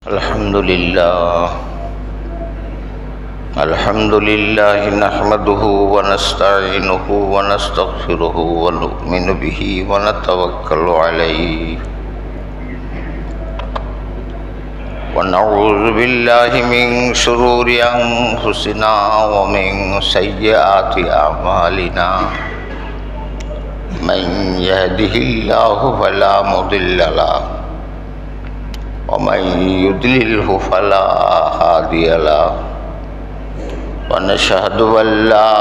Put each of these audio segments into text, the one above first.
الحمد لله نحمده ونستعينه ونستغفره ونؤمن به ونتوكل عليه ونعوذ بالله من شرور أنفسنا ومن سيئات أعمالنا من يهده الله فلا مضل له ومن يضلله فلا هادي له ونشهد أن لا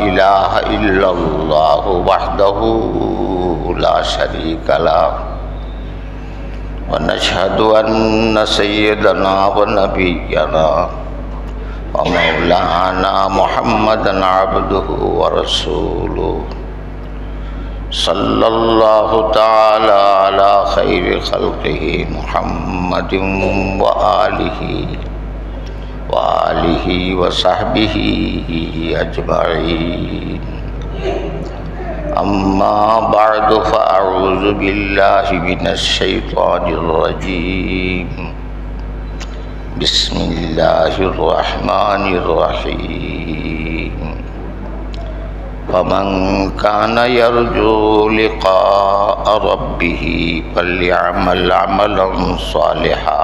إله إلا الله وحده لا شريك له ونشهد أن سيدنا ونبينا ومولانا محمدا عبده ورسوله صلى الله تعالى على خير خلقه محمد وآله وصحبه أجمعين أما بعد فأعوذ بالله من الشيطان الرجيم بسم الله الرحمن الرحيم فمن كان يرجو لقاء ربه فليعمل عملا صالحا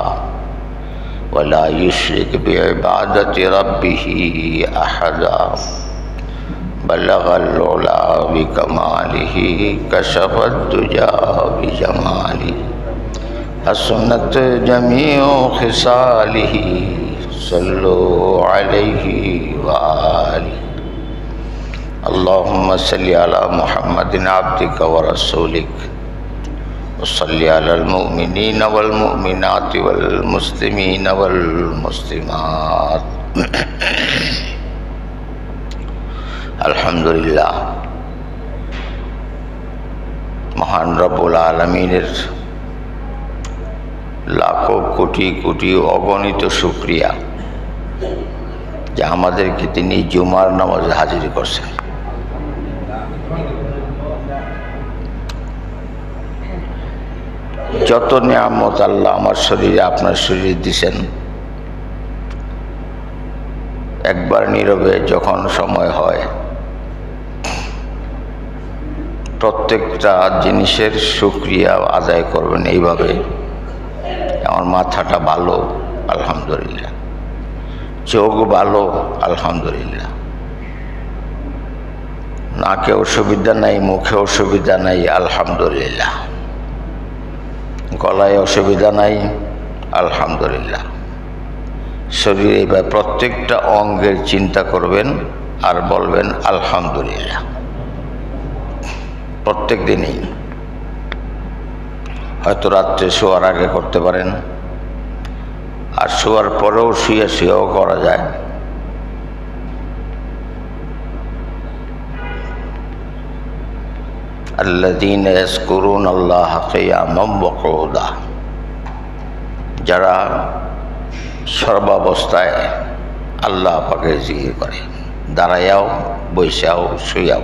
ولا يشرك بعبادة ربه أحدا بلغ العلا بكماله كشف الدجى بجماله حسنت جميع خصاله صلوا عليه وآله اللهم صل على محمد عبدك ورسولك وصل على المؤمنين والمؤمنات والمسلمين والمسلمات আলহামদুলিল্লাহ মহান রব্বুল আলামিনের লাখো কোটি কোটি অগণিত শুকরিয়া যে আমাদেরকে তিনি জুমার নামাজে হাজির করছেন। যত নিয়ামত আল্লাহ আমার শরীরে আপনার শরীরে দিছেন, একবার নীরবে যখন সময় হয় প্রত্যেকটা জিনিসের শুকরিয়া আদায় করবেন এইভাবে। আমার মাথাটা ভালো, আলহামদুলিল্লাহ। চোখ ভালো, আলহামদুলিল্লাহ। নাকে অসুবিধা নাই, মুখে অসুবিধা নাই, আলহামদুলিল্লাহ। গলায় অসুবিধা নাই, আলহামদুলিল্লাহ। শরীরে এবার প্রত্যেকটা অঙ্গের চিন্তা করবেন আর বলবেন আলহামদুলিল্লাহ। প্রত্যেক দিনই, হয়তো রাত্রে শোয়ার আগে করতে পারেন, আর শোয়ার পরেও শুয়েও করা যায়। আল্লাযীনা ইয়াযকুরুনাল্লাহা কিয়ামান ওয়া কুউদা, যারা সর্বাবস্থায় আল্লাহ পাকের জিকির করে, দাঁড়াইয়াও, বৈশাও, শুয়াও।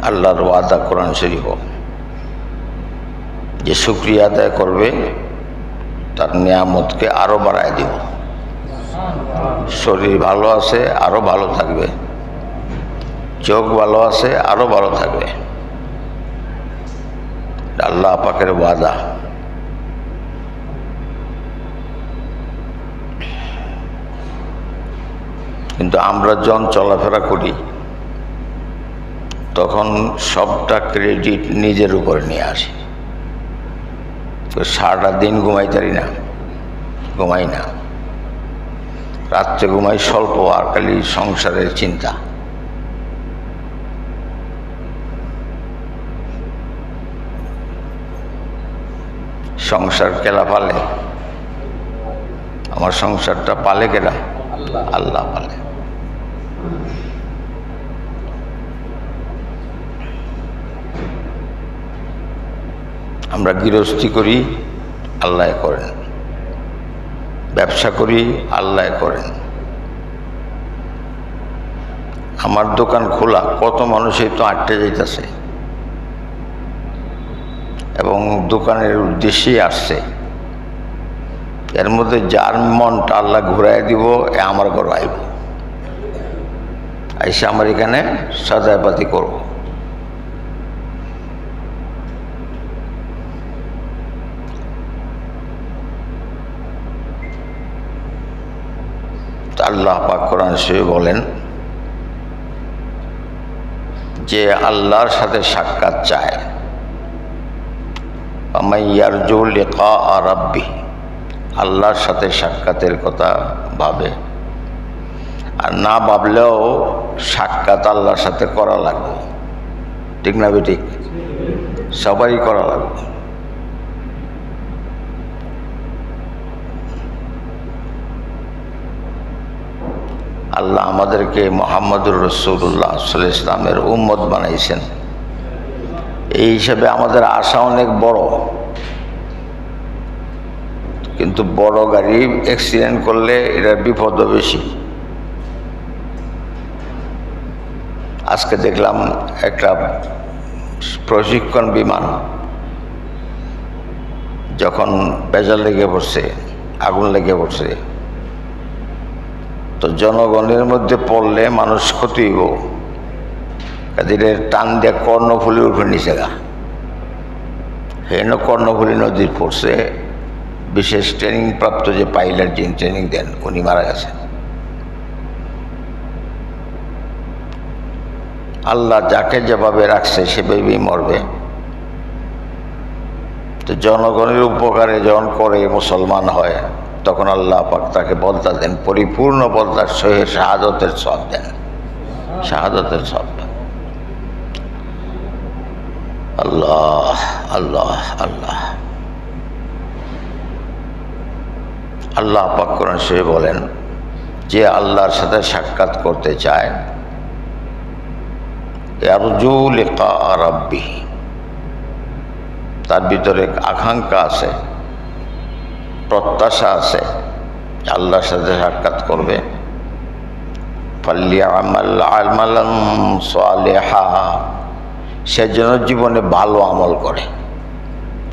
আল্লাহর ওয়াদা কোরআন শরীফ, যে শুকরিয়া আদায় করবে তার নিয়ামতকে আরো বাড়ায় দিব। শরীর ভালো আছে, আরো ভালো থাকবে। চোখ ভালো আছে, আরো ভালো থাকবে। আল্লাহ পাকের ওয়াদা। কিন্তু আমরা যখন চলাফেরা করি তখন সবটা ক্রেডিট নিজের উপর নিয়ে আসি। সারাটা দিন ঘুমাইতারি না, ঘুমাই না, রাত্রে ঘুমাই স্বল্প, আর খালি সংসারের চিন্তা। সংসার কেলা পালে? আমার সংসারটা পালে কেলা? আল্লাহ পালে। আমরা গৃহস্থী করি, আল্লাহ করেন। ব্যবসা করি, আল্লাহ করেন। আমার দোকান খোলা, কত মানুষই তো আটকে যাইতেছে এবং দোকানের উদ্দেশ্যেই আসছে। এর মধ্যে যার মনটা আল্লাহ ঘুরাই দিব, এ আমার ঘর আইব, আইসা আমার এখানে সাজাইপাতি করব। আল্লাহ পাক কোরআন শরীফে বলেন যে আল্লাহর সাথে সাক্ষাৎ চায়, ইয়ারজু লিকা রাব্বিহ, আল্লাহর সাথে সাক্ষাতের কথা ভাবে, আর না ভাবলেও সাক্ষাৎ আল্লাহর সাথে করা লাগবে। ঠিক না বেঠিক? সবারই করা লাগবে। আল্লাহ আমাদেরকে মুহাম্মদুর রাসূলুল্লাহ সাল্লাল্লাহু আলাইহি ওয়াসাল্লামের উম্মত বানাইছেন, এই হিসাবে আমাদের আশা অনেক বড়। কিন্তু বড় গাড়ি অ্যাক্সিডেন্ট করলে এটার বিপদও বেশি। আজকে দেখলাম একটা প্রশিক্ষণ বিমান যখন বেজাল লেগে পড়ছে, আগুন লেগে পড়ছে, তো জনগণের মধ্যে পড়লে মানুষ ক্ষতি হইব, এদের টান দিয়ে কর্ণফুলি উঠে নিচে গা, হেন কর্ণফুলি নদীর পড়ছে। বিশেষ ট্রেনিং প্রাপ্ত যে পাইলট, যিনি ট্রেনিং দেন, উনি মারা গেছেন। আল্লাহ যাকে যেভাবে রাখছে সেভাবেই মরবে। তো জনগণের উপকারে যখন করে মুসলমান হয়, তখন আল্লাহ পাক তাকে বদলা দেন, পরিপূর্ণ বদলার সহিত শাহাদতের সওয়াব দেন, শাহাদতের সওয়াব দেন। আল্লাহ আল্লাহ আল্লাহ আল্লাহ পাক কোরআন শরীফে বলেন যে আল্লাহর সাথে সাক্ষাৎ করতে চায়, ইয়ারজু লিকা রাব্বিহ, তার ভিতরে আকাঙ্ক্ষা আছে, প্রত্যাশা আছে, আল্লাহর সাথে সাক্ষাৎ করবে। ফালিয়ামাল আমালান সালিহা, সে যেন জীবনে ভালো আমল করে।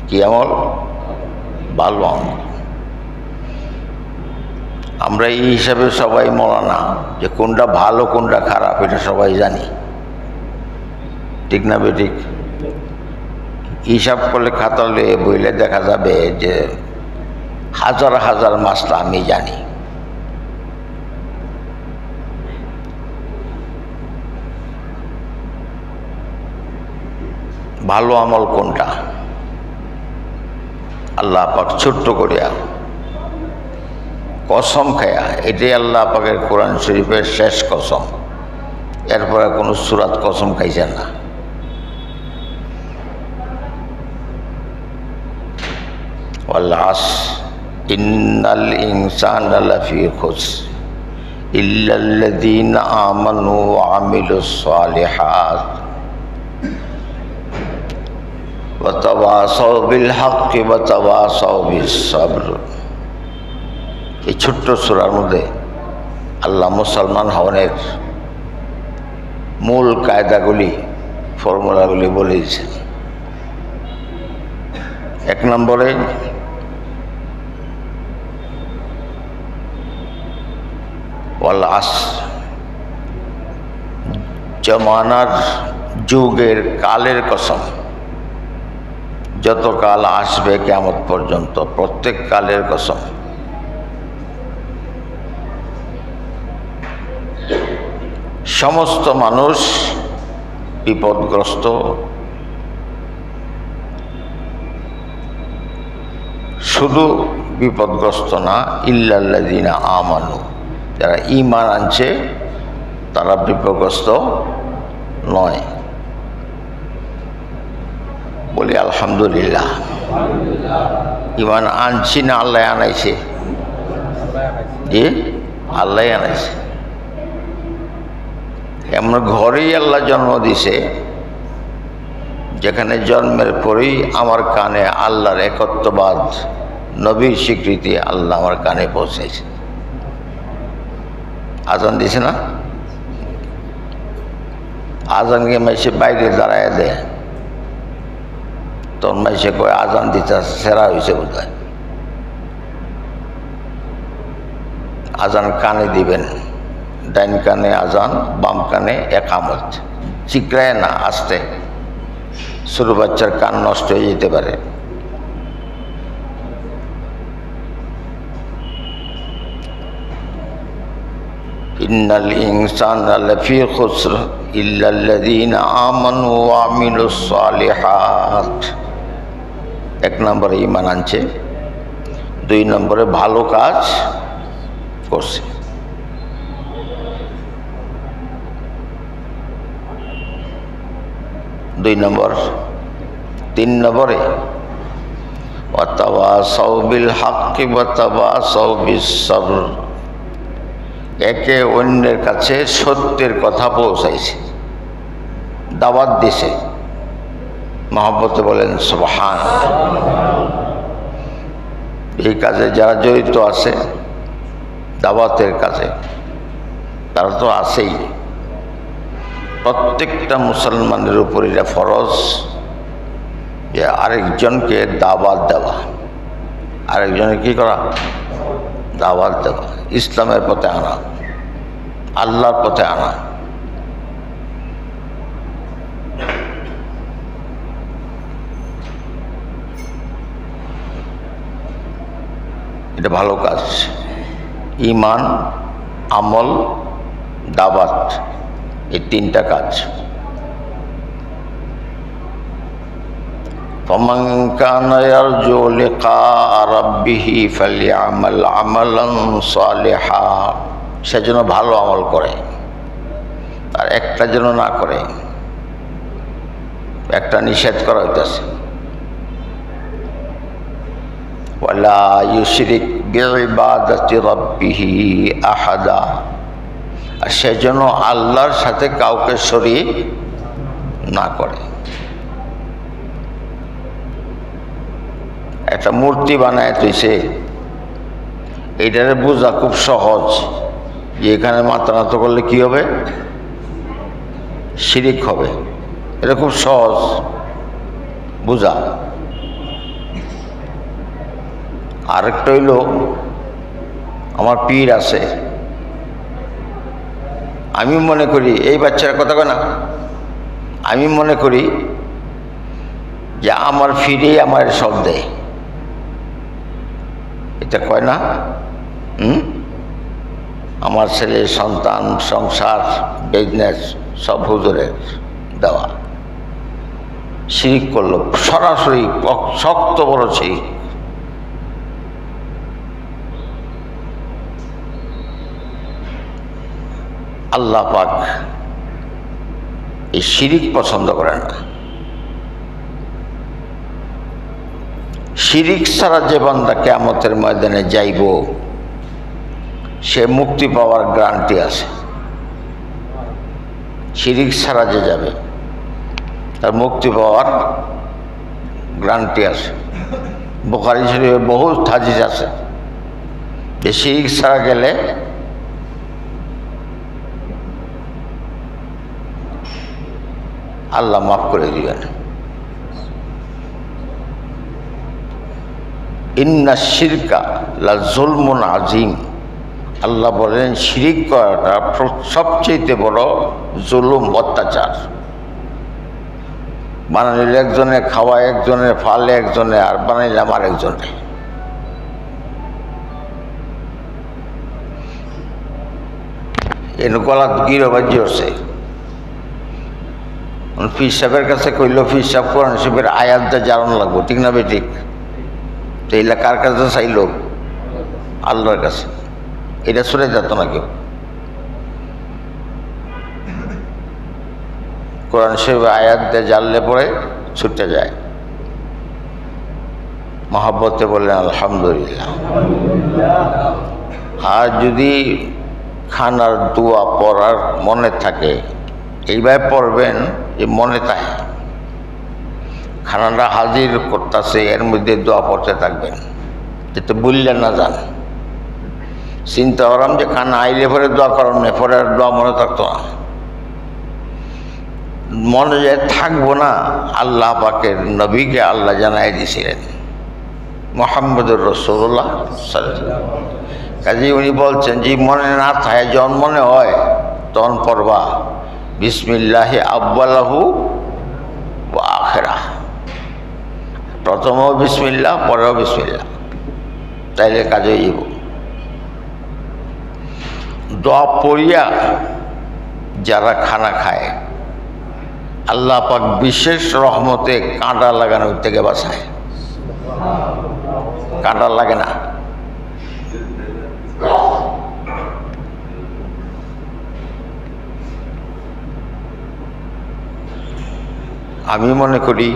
কি আমল? ভালো আমল। আমরা এই হিসাবে সবাই মৌলানা, যে কোনটা ভালো কোনটা খারাপ এটা সবাই জানি। ঠিক না বেঠিক? হিসাব করলে খাতালে বইলে দেখা যাবে যে হাজার হাজার মাসলা আমি জানি। ভালো আমল কোনটা? আল্লাহ পাক ছোট্ট করিয়া কসম খায়া, এটাই আল্লাহ পাকের কোরআন শরীফের শেষ কসম, এরপরে কোনো সূরাত কসম খাইছেন না। ওয়াল আসর ইন্নাল ইনসানা লাফি খুসর ইল্লাল্লাযীনা আমানু ওয়া আমিলুস সালিহাত ওয়া তাওয়াসাউ বিল হাক্কি ওয়া তাওয়াসাউ বিস সাবর। এই ছোট্ট সূরার মধ্যে আল্লাহ মুসলমান হওয়ার মূল কায়দাগুলি, ফর্মুলাগুলি বলে দিয়েছেন। এক নম্বরে ওয়াল আসর, জমানার, যুগের, কালের কসম, যত কাল আসবে কিয়ামত পর্যন্ত প্রত্যেক কালের কসম। সমস্ত মানুষ বিপদগ্রস্ত, শুধু বিপদগ্রস্ত না, ইল্লাল্লাযীনা আমানু, যারা ঈমান আনছে তারা বিপদগ্রস্ত নয়। বলি আলহামদুলিল্লাহ। ঈমান আনছি না আল্লাহ আনাইছে? জি, আল্লাহ আনাইছে। এমন ঘরেই আল্লাহ জন্ম দিছে যেখানে জন্মের পরেই আমার কানে আল্লাহর একত্ববাদ, নবীর স্বীকৃতি আল্লাহ আমার কানে পৌঁছেছে। আজান দিছে না? আজানকে মাইসে বাইরে দাঁড়ায় দেয়, তখন মাইসে কয় আজান দিতে সেরা হয়েছে বোধ হয়। আজান কানে দিবেন, ডাইন কানে আজান, বাম কানে একামত, চিকরায় না, আস্তে, ছোট বাচ্চার কান নষ্ট হয়ে যেতে পারে। ইন্নাল ইনসানা লাফি খুসর ইল্লাল্লাযীনা আমানু ওয়া আমিলুস সালিহাত। 1 নম্বরে ঈমান আনছে, 2 নম্বরে ভালো কাজ করছে। দুই নম্বর। 3 নম্বরে ওয়াতাওয়াসাউ বিল হাক্কি ওয়াতাওয়াসাউ বিস সবর, একে অন্যের কাছে সত্যের কথা পৌঁছাইছে, দাওয়াত দিছে। মহব্বতে বলেন সুবহানাল্লাহ। এই কাজে যারা জড়িত আছে, দাওয়াতের কাজে, তারা তো আছেই। প্রত্যেকটা মুসলমানের উপর এটা ফরজ যে আরেকজনকে দাওয়াত দেওয়া, আরেকজনের কি করা, দাওয়াত দেওয়া, ইসলামের পথে আনা, আল্লাহর পথে আনা। এটা ভালো কাজ। ঈমান, আমল, দাওয়াত, এই 3টা কাজ। فمن كان يرجو لقاء ربه فليعمل عملا صالحا, সেজন্য ভালো আমল করে, আর একটা যেন না করে, একটা নিষেধ করা হইতেছে। ওয়ালা ইউশরিক বিইবাদাতি রাব্বিহি আহাদা, আর সেজন্য আল্লাহর সাথে কাউকে শরীক না করে। একটা মূর্তি বানায় তুইছে, এইটারে বোঝা খুব সহজ যে এখানে মাথা নত করলে কি হবে, শিরিক হবে। এটা খুব সহজ বোঝা। আরেকটা হইল, আমার পীর আছে, আমি মনে করি, এই বাচ্চারা কথা কয় না, আমি মনে করি যে আমার ফিরেই আমার সব দেয়, এটা কয় না। আমার ছেলে, সন্তান, সংসার, বিজনেস সব হুজুরের দেওয়া। শিরিক করলো, সরাসরি শক্ত বড় শিরিক। আল্লাহ পাক এই শিরিক পছন্দ করেন না। শিরিক ছাড়া যে বান্দা কিয়ামতের ময়দানে যাইব, সে মুক্তি পাওয়ার গ্যারান্টি আছে। শিরিক ছাড়া যে যাবে, তার মুক্তি পাওয়ার গ্যারান্টি আছে। বুখারী শরীফে বহু হাদিস আছে যে শিরিক ছাড়া গেলে আল্লাহ মাফ করে দিবেন। ইন্না শিরকা লা যুলমুন আযীম, আল্লাহ বলেন শিরিক করাটা সবচেয়ে বড় জুলুম, অত্যাচার। বানাইলে একজনে, খাওয়ায় একজনে, ফালে একজনে, আর বানাইলাম আরেকজনে। এন গলাত গিরবাজি হচ্ছে। ফির সাহেবের কাছে কইল, ফির সাহেব কোরআন শরীফের আয়াতটা জানানো লাগবো, ঠিক না বে ঠিক? তো এইলা কার কাছে চাইল? আল্লাহর কাছে। এটা শুনে যেত না কেউ। কোরআন শরীফের আয়াত দিয়ে জানলে পরে ছুটে যায়। মহব্বতে বললেন আলহামদুলিল্লাহ। আর যদি খানার দোয়া পড়ার মনে থাকে, এইভাবে পড়বেন যে মনে থাকে খানাটা হাজির করতেছে, এর মধ্যে দোয়া পড়তে থাকবেন, যাতে বললেন না যান। চিন্তা করলাম যে খানা আইলে পরে দোয়া করার নেই, পরে আর দোয়া মনে থাকতো না। মনে যায় থাকবো না, আল্লাহ পাকের নবীকে আল্লাহ জানাই দিয়েছিলেন মুহাম্মদুর রাসূলুল্লাহ সাল্লাল্লাহু আলাইহি ওয়াসাল্লাম। কাজে উনি বলছেন যে মনে না থাকে, যখন মনে হয় তখন পড়বা বিসমিল্লাহি আউয়ালাহু ওয়া আখিরাহ, প্রথমেও বিসমিল্লাহ পরেও বিসমিল্লাহ, তাইলে কাজ হয়ে যাব। দোয়া পড়িয়া যারা খানা খায় আল্লাহ পাক বিশেষ রহমতে কাঁটা লাগানোর থেকে বাঁচায়। কাঁটা লাগে না। আমি মনে করি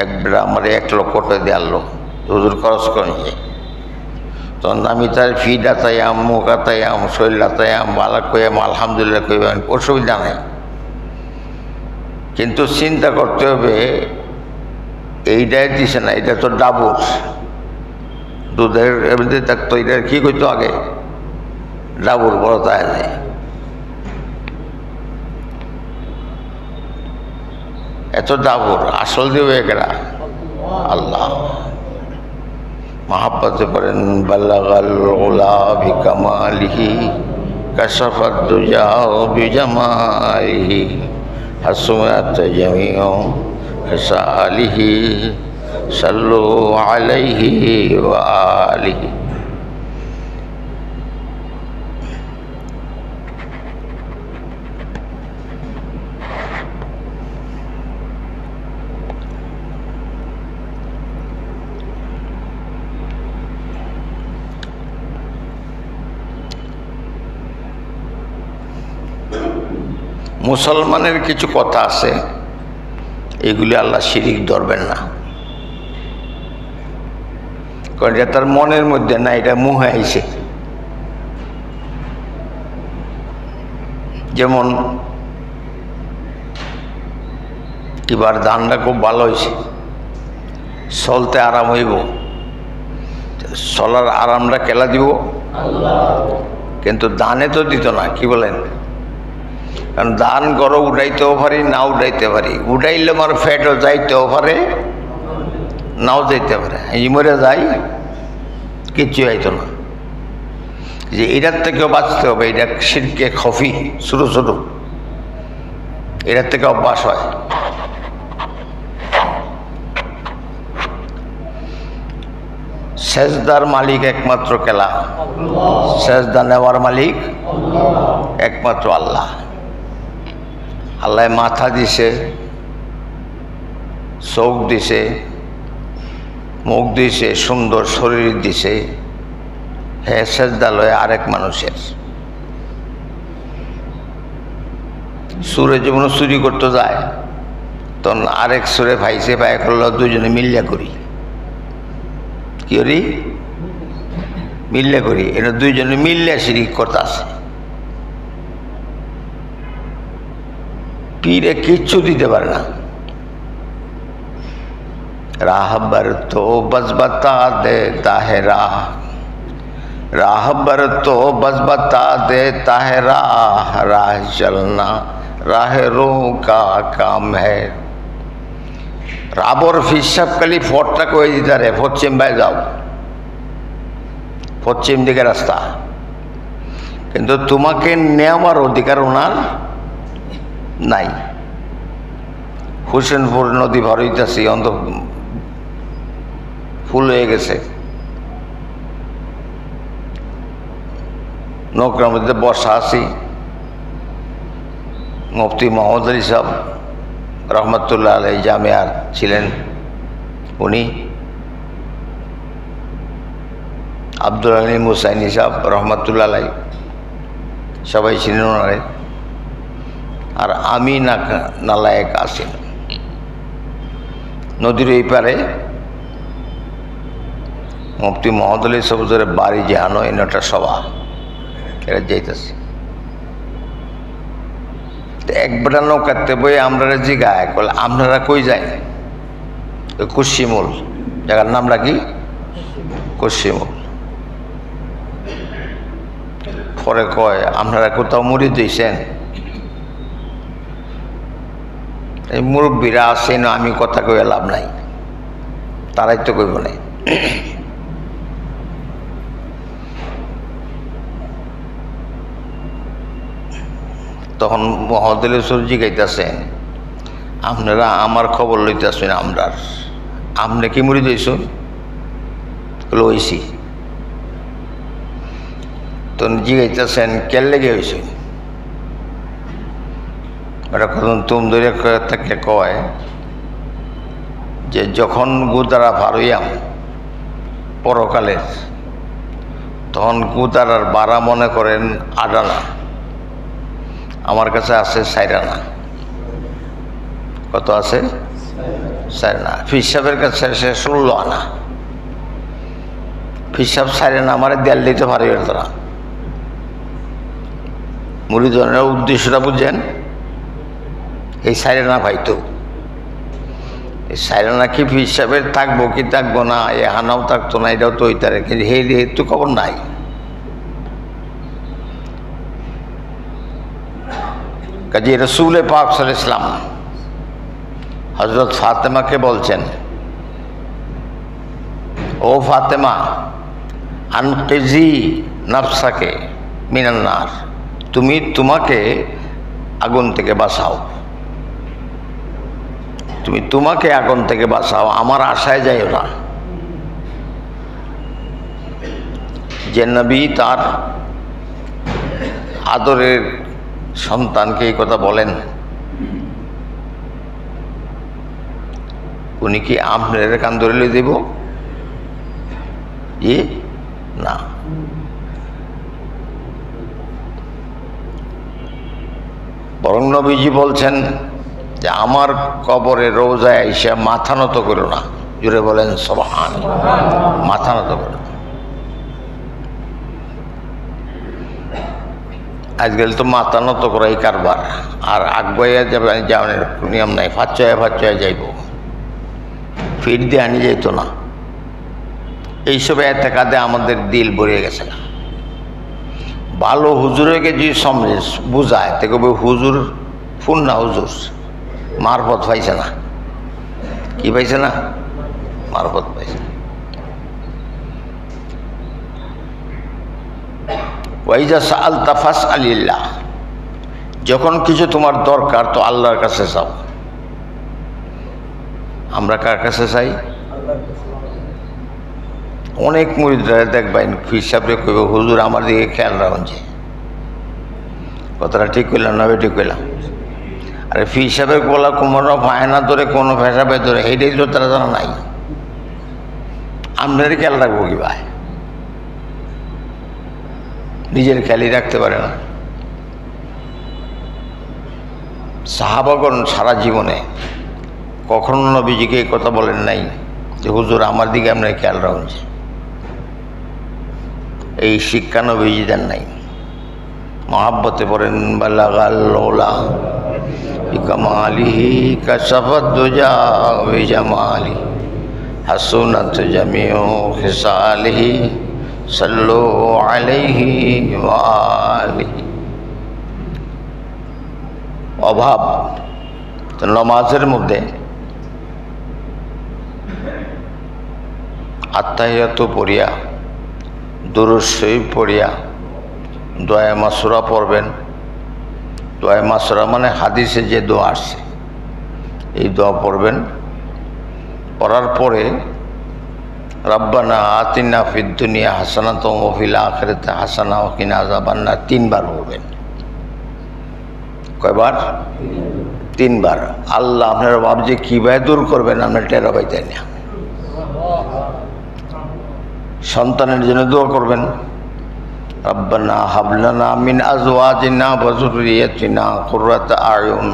একবার আমার 1 লক্ষ টাকা দিয়ে আনলো হুজুর খরচ করে নিয়ে, তখন আমি তার ফি ডাতাইয়াম, মুখ আতাইয়াম, শরীর ডাতাইয়াম, বালা কইয়াম, আলহামদুলিল্লাহ কইবাম, অসুবিধা নেই। কিন্তু চিন্তা করতে হবে এইটাই দিছে না, এটা তো ডাবল দুধের এমনি থাকতো, এটা কী করতো আগে ডাবল বড় তাই যায়। এত ডাবল আসল দেবে একেরা আল্লাহ মাহাব্বতে পড়েন বাল্লাগাল উলা বিকামালিহি কাশাফাদ দুজা বিজামালিহি হাসুনাত জামিউ হিসালিহি সাল্লু আলাইহি ওয়া আলিহি। মুসলমানের কিছু কথা আছে, এগুলি আল্লাহ শিরিক ধরবেন না, কারণ এটা তার মনের মধ্যে না, এটা মুহে আইছে। যেমন এবার ধানটা খুব ভালো হয়েছে, চলতে আরাম হইব, চলার আরামটা কেলা দিব কিন্তু দানে তো দিত না, কি বলেন? কারণ ধান গড় উঠাইতেও পারি, না উঠাইতে পারি, উঠাইলে আমার ফ্যাটও যাইতেও পারে, নাও যাইতে পারে, এই মরে যাই কিচ্ছু হইতো না। যে এটার থেকেও বাঁচতে হবে, এটা শিরকে খফি ছোটো ছোটো, এটার থেকে অভ্যাস হয়। সেজদার মালিক একমাত্র কেলা, সেজদা নেওয়ার মালিক একমাত্র আল্লাহ। আল্লাহ মাথা দিছে, চোখ দিছে, মুখ দিছে, সুন্দর শরীর দিছে, হ্যাঁ সেজদা লয় আরেক মানুষের। সুরে যেমন চুরি করতে যায়, তখন আরেক সুরে ভাইসে ভাই করল, দুজনে মিল্লা করি, কি করি মিল্লা করি, এটা দুইজনে মিল্লা শিরিক করতে আছে। পীরে কিচ্ছু দিতে পারে না। রাহবার তো বস বতা দেতা है राह, राहबर तो बस बता देता है राह, राह चलना राहरों का काम है। রাবর ফিসাব খালি ফটটা কয়ে দিতে রে, পশ্চিম বাই যাও, পশ্চিম দিকে রাস্তা, কিন্তু তোমাকে নেওয়ার অধিকার ওনার নাই। হুসেনপুর নদী ভর হইতেছি, অন্ত ফুল হয়ে গেছে, নৌকার মধ্যে বসা আছি, মুফতি মোহাম্মদ আলী সাহেব রহমতুল্লাহ আলাইহি জামিয়ার ছিলেন, উনি আব্দুল আলী মুসাইনি সাহেব রহমতুল্লাহ আলাইহি সবাই ছিলেন ওনারে, আর আমি নালায়েক আছি। নদীর এই পারে মুফতি মোহাম্মদ আলী সাহেবের বাড়ি যেহানো একটা সভা, এটা যাইতেছে। একবারটা নৌকাতে বই আমরা জিগায় বলে, আপনারা কই যায়? কুশিমুল, জায়গার নামটা কি? কুশিমুল। পরে কয়, আপনারা কোথাও মুড়ি দিয়েছেন? এই মুরব্বীরা আছে না, আমি কথা কয়ে লাভ নাই, তারাই তো কইব না। তখন মোহাম্মদ রসুল জিজ্ঞাইতেছেন, আপনারা আমার খবর লইতেছেন, আমরার আপনি কি মুড়ি দিয়েছেন? লইছি। তো জিজ্ঞাইতেছেন কেন লেগে হয়েছে? ওটা কখন তুম ধরে থেকে কয় যে যখন গুদারা ফারুইয়াম পরকালের, তখন গুদারার বাড়া মনে করেন 8 আনা, আমার কাছে আছে 4 আনা। কত আছে? 4 আনা। ফিসাবের কাছে আছে 16 আনা। ফিসাব 4 আনা আমার দেয়াল দিতে পারে তোরা। মুরিদনের উদ্দেশ্যটা বুঝছেন? এই 4 আনা পাইতো, এই 4 আনা কি ফিসাবের থাকবো কি থাকবো না, এ হানাও থাকতো না, এটাও তো ওইটারে, কিন্তু হে তো খবর নাই। কাজী রসুল পাক সাল্লাল্লাহু আলাইহি ওয়াসাল্লাম হযরত ফাতেমাকে বলছেন, ও ফাতেমা, আনকিজি নাফসাকে মিনান নার, তুমি তোমাকে আগুন থেকে বাঁচাও, তুমি তোমাকে আগুন থেকে বাঁচাও, আমার আশায় যাইও না। যে নবী তার আদরের সন্তানকে এই কথা বলেন, উনি কি আপনার কান ধরে দেব? না। বরং নবীজি বলছেন যে আমার কবরে রোজায় এসে মাথা নত করো না। জুড়ে বলেন সুবহানাল্লাহ। মাথা নত করো। আজকাল তো মাথা নত করাই কারবার, আর আগুয়াইয়া যাবে যাওয়ার নিয়ম নাই, ফাচ্চয়া যাইব, ফির দিয়ে আনি যাইত না। এইসব এতে কাদে আমাদের দিল ভরে গেছে। ভালো হুজুরকে যে সমঝে বুঝায় তে কবে হুজুর ফুন না, হুজুর মারফত পাইছে না। কি পাইছে না? মারফত পাইছে। ওয়াইজা সাআলতা ফাসআলিল্লাহ, যখন কিছু তোমার দরকার তো আল্লাহর কাছে চাও। আমরা কার কাছে চাই? অনেক মুরিদরা দেখবেন হিসাবে কইব, হুজুর আমার দিকে খেয়াল রাখুন। যে কথাটা ঠিক করলাম না? ঠিক করলাম। আরে ফি হিসাবে বলা কোনো ফায়না ধরে, কোনো ফেসাবে ধরে, এইটাই তো তারা জানা নাই। আপনার খেয়াল রাখবো কি ভাই? নিজের খেয়ালই রাখতে পারে না। সাহাবাগণ সারা জীবনে কখনো নবীজিকে এই কথা বলেন নাই যে হুজুর আমার দিকে আপনার খেয়াল রাখুন। এই শিক্ষা নবীজি দেন নাই। মহাব্বতে পড়েন বালাগাল লৌলা বিকামালিহি কাশাফাত দুজা বিজামালি হাসুনাত জামিউ খিসালিহি সাল্লু আলাইহি ওয়া আলিহি। অভাব তো নামাজের মধ্যে আত্তাহিয়াতু পড়িয়া, দুরূদ শরীফ পড়িয়া দোয়া মাসুরা পড়বেন। দোয়া মাসুরা মানে হাদিসে যে দোয়া আসছে এই দোয়া পড়বেন। পড়ার পরে রাব্বানা আতিনা ফিদ দুনিয়া হাসানাতাও ওয়া ফিল আখিরাতি হাসানা ওয়া কিনা আযাবান্নার 3 বার পড়বেন। কয়বার? 3 বার। আল্লাহ আপনার বাপ যে কীভাবে দূর করবেন আপনার টেরা পাইতেন না। সন্তানের জন্য দোয়া করবেন, রব্বানা হাবলানা মিন আজওয়াজিনা ওয়া যুররিয়াতিনা কুররাতা আয়ুন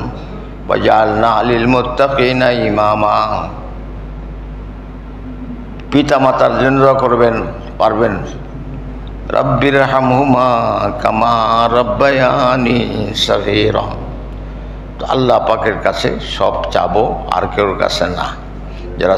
ওয়াজআলনা লিল মুত্তাকিনা ইমামা। পিতা মাতার জন্য দোয়া করবেন, পারবেন রব্বির হামহুমা কামা রব্বায়ানি সগীরা। তো আল্লাহ পাকের কাছে সব চাবো, আর কেউর কাছে না। যারা